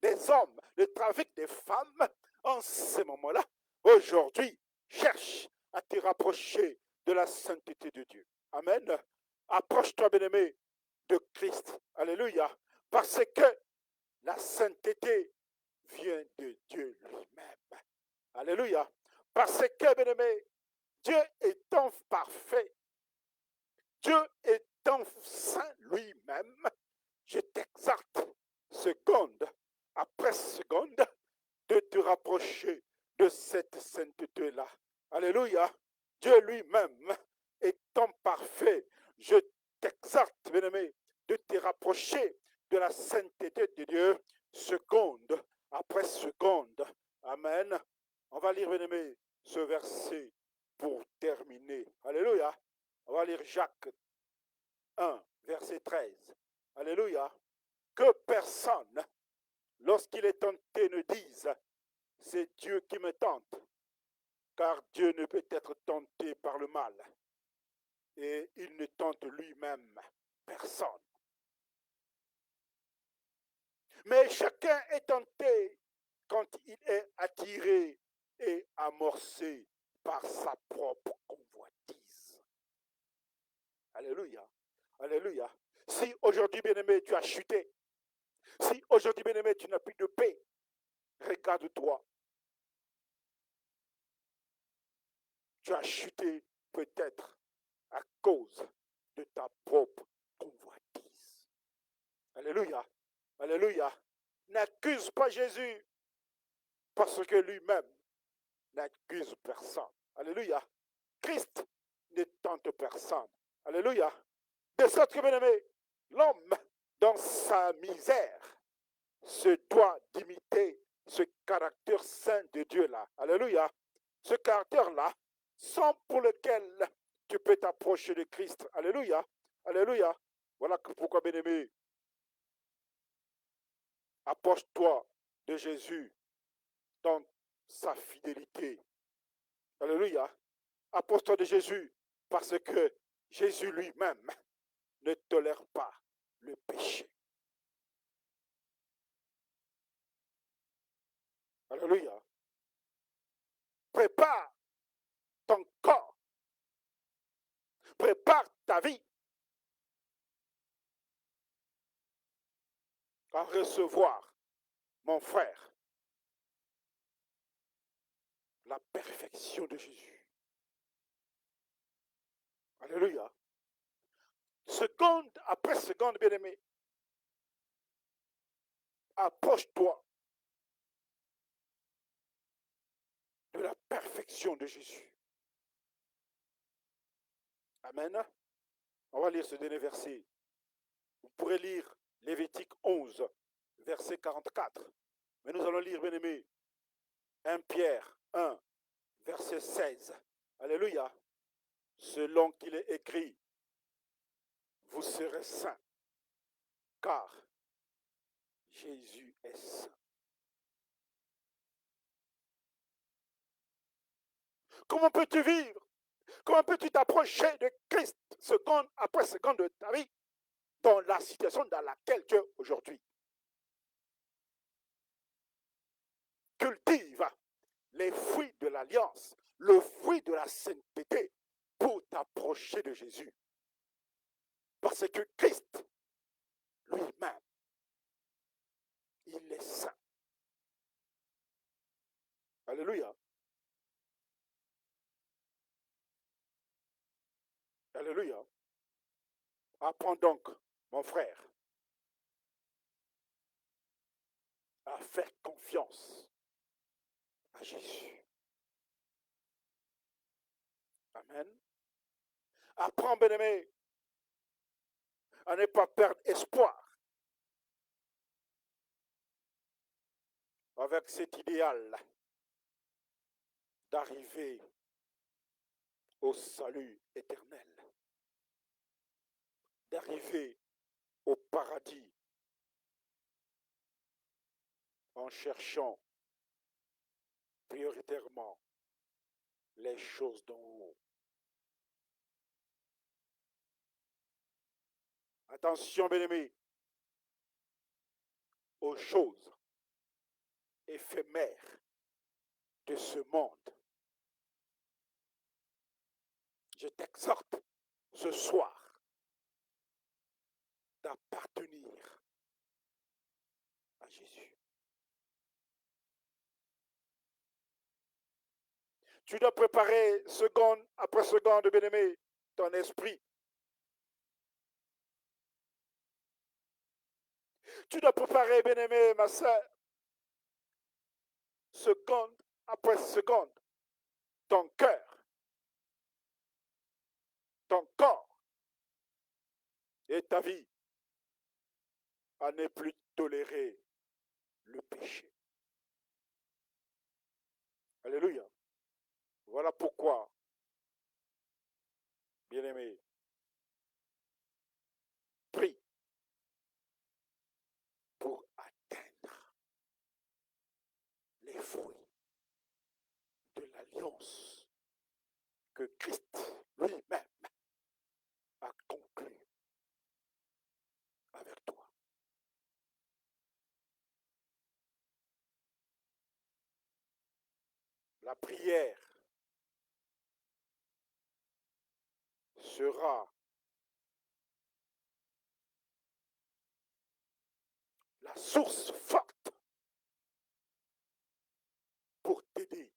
des hommes, le trafic des femmes, en ce moment-là, aujourd'hui, cherche à te rapprocher de la sainteté de Dieu. Amen. Approche-toi, bien-aimé, de Christ. Alléluia. Parce que la sainteté vient de Dieu lui-même. Alléluia. Parce que, bien-aimé, Dieu étant parfait, Dieu étant saint lui-même, je t'exhorte, seconde après seconde, de te rapprocher de cette sainteté-là. Alléluia. Dieu lui-même étant parfait, je t'exhorte, bien-aimé, de te rapprocher de la sainteté de Dieu, seconde après seconde. Amen. On va lire, bien-aimé, ce verset pour terminer. Alléluia. On va lire Jacques 1, verset 13. Alléluia. Que personne, lorsqu'il est tenté, ne dise, c'est Dieu qui me tente, car Dieu ne peut être tenté par le mal, et il ne tente lui-même personne. Mais chacun est tenté quand il est attiré et amorcé par sa propre convoitise. Alléluia. Alléluia. Si aujourd'hui, bien-aimé, tu as chuté, si aujourd'hui, bien-aimé, tu n'as plus de paix, regarde-toi. Tu as chuté peut-être à cause de ta propre convoitise. Alléluia. Alléluia. N'accuse pas Jésus parce que lui-même n'accuse personne. Alléluia. Christ ne tente personne. Alléluia. De sorte que, bien-aimé, l'homme, dans sa misère, se doit d'imiter ce caractère saint de Dieu-là. Alléluia. Ce caractère-là, sans pour lequel tu peux t'approcher de Christ. Alléluia. Alléluia. Voilà pourquoi, bien-aimé, approche-toi de Jésus dans sa fidélité. Alléluia. Approche-toi de Jésus parce que Jésus lui-même ne tolère pas le péché. Alléluia. Prépare ton corps. Prépare ta vie à recevoir, mon frère, la perfection de Jésus. Alléluia. Seconde après seconde, bien-aimé, approche-toi de la perfection de Jésus. Amen. On va lire ce dernier verset. Vous pourrez lire Lévitique 11, verset 44. Mais nous allons lire, bien-aimé, 1 Pierre 1, verset 16. Alléluia. Selon qu'il est écrit, vous serez saints, car Jésus est saint. Comment peux-tu vivre? Comment peux-tu t'approcher de Christ seconde après seconde de ta vie dans la situation dans laquelle tu es aujourd'hui? Cultive les fruits de l'alliance, le fruit de la sainteté pour t'approcher de Jésus. Parce que Christ lui-même, il est saint. Alléluia. Alléluia. Apprends donc, mon frère, à faire confiance à Jésus. Amen. Apprends, bien-aimé, à ne pas perdre espoir avec cet idéal d'arriver au salut éternel, d'arriver au paradis en cherchant prioritairement les choses d'en haut. Attention, bien-aimés, aux choses éphémères de ce monde. Je t'exhorte ce soir d'appartenir à Jésus. Tu dois préparer seconde après seconde, bien-aimé, ton esprit. Tu dois préparer, bien-aimé, ma soeur, seconde après seconde, ton cœur, ton corps et ta vie à ne plus tolérer le péché. Alléluia. Voilà pourquoi, bien-aimé, prie pour atteindre les fruits de l'alliance que Christ lui-même a conclue avec toi. La prière sera la source forte pour t'aider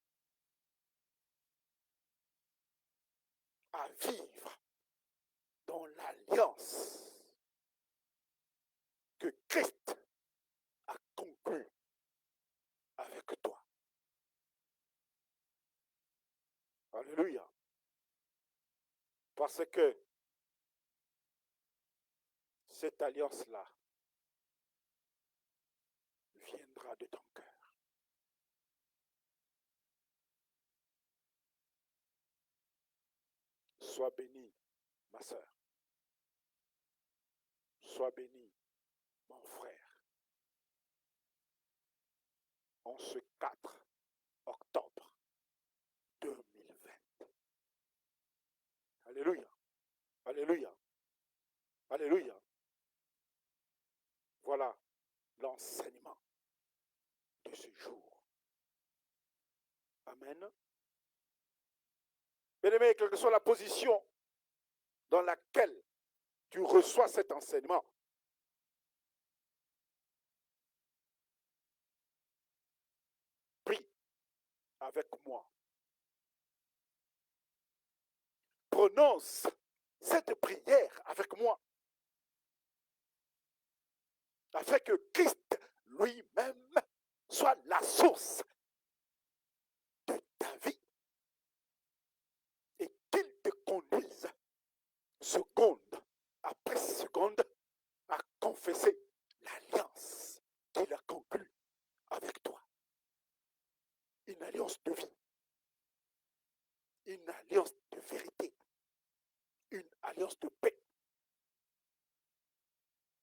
à vivre dans l'alliance que Christ a conclue avec toi. Alléluia. Parce que cette alliance-là viendra de ton cœur. Sois béni, ma soeur. Sois béni, mon frère. En ce 4 octobre 2020. Alléluia. Alléluia. Alléluia. Voilà l'enseignement de ce jour. Amen. Bien-aimé, quelle que soit la position dans laquelle tu reçois cet enseignement, prie avec moi. Prononce cette prière avec moi, afin que Christ lui-même soit la source de ta vie et qu'il te conduise seconde après seconde à confesser l'alliance qu'il a conclue avec toi. Une alliance de vie, une alliance de vérité, une alliance de paix,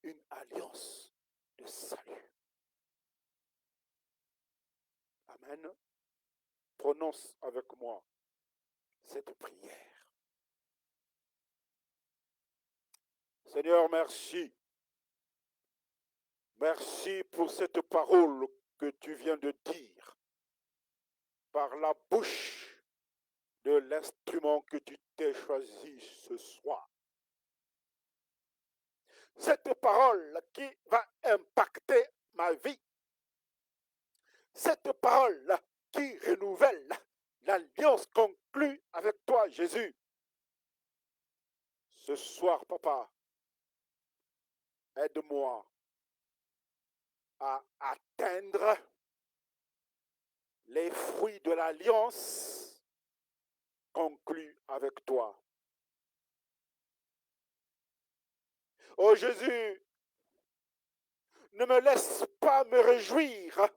une alliance de salut. Amen. Prononce avec moi cette prière. Seigneur, merci. Merci pour cette parole que tu viens de dire par la bouche de l'instrument que tu t'es choisi ce soir. Cette parole qui va impacter ma vie. Cette parole qui renouvelle Jésus, ce soir, papa, aide-moi à atteindre les fruits de l'alliance conclue avec toi. Oh Jésus, ne me laisse pas me réjouir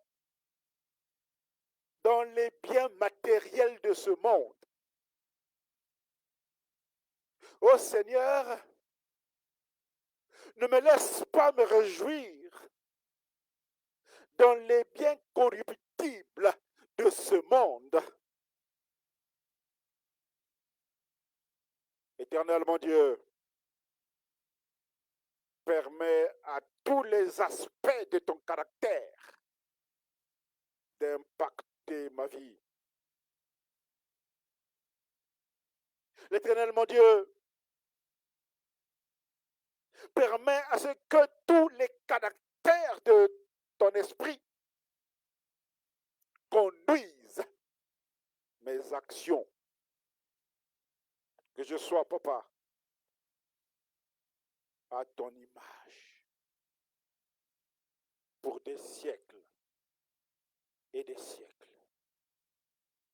dans les biens matériels de ce monde. Oh Seigneur, ne me laisse pas me réjouir dans les biens corruptibles de ce monde. Éternel mon Dieu, permets à tous les aspects de ton caractère d'impacter ma vie. L'Éternel mon Dieu, permets à ce que tous les caractères de ton esprit conduisent mes actions. Que je sois, papa, à ton image pour des siècles et des siècles.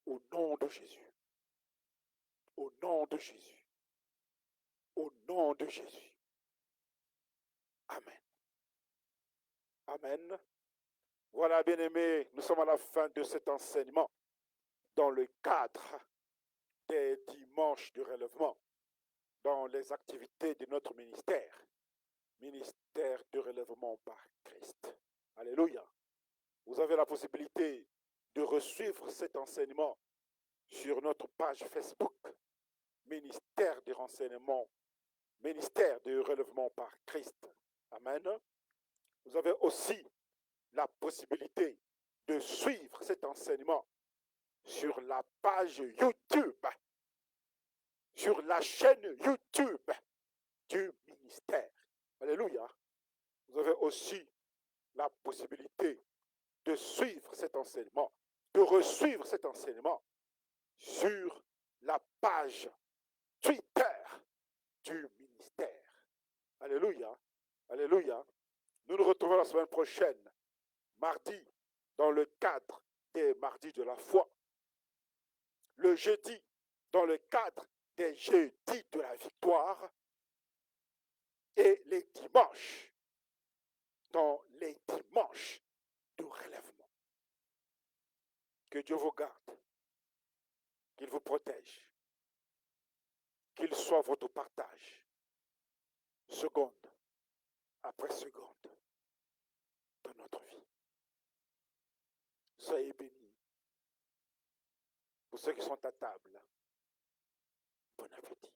Au nom de Jésus. Au nom de Jésus. Au nom de Jésus. Amen. Amen. Voilà, bien-aimés, nous sommes à la fin de cet enseignement dans le cadre des dimanches de relèvement, dans les activités de notre ministère, ministère de relèvement par Christ. Alléluia. Vous avez la possibilité de resuivre cet enseignement sur notre page Facebook, ministère de renseignement, ministère de relèvement par Christ. Amen. Vous avez aussi la possibilité de suivre cet enseignement sur la page YouTube, sur la chaîne YouTube du ministère. Alléluia. Vous avez aussi la possibilité de suivre cet enseignement, de resuivre cet enseignement sur la page Twitter du ministère. Alléluia. Alléluia. Nous nous retrouvons la semaine prochaine, mardi, dans le cadre des mardis de la foi. Le jeudi, dans le cadre des jeudis de la victoire. Et les dimanches, dans les dimanches de relèvement. Que Dieu vous garde, qu'il vous protège, qu'il soit votre partage, seconde après seconde, de notre vie. Soyez bénis. Pour ceux qui sont à table, bon appétit.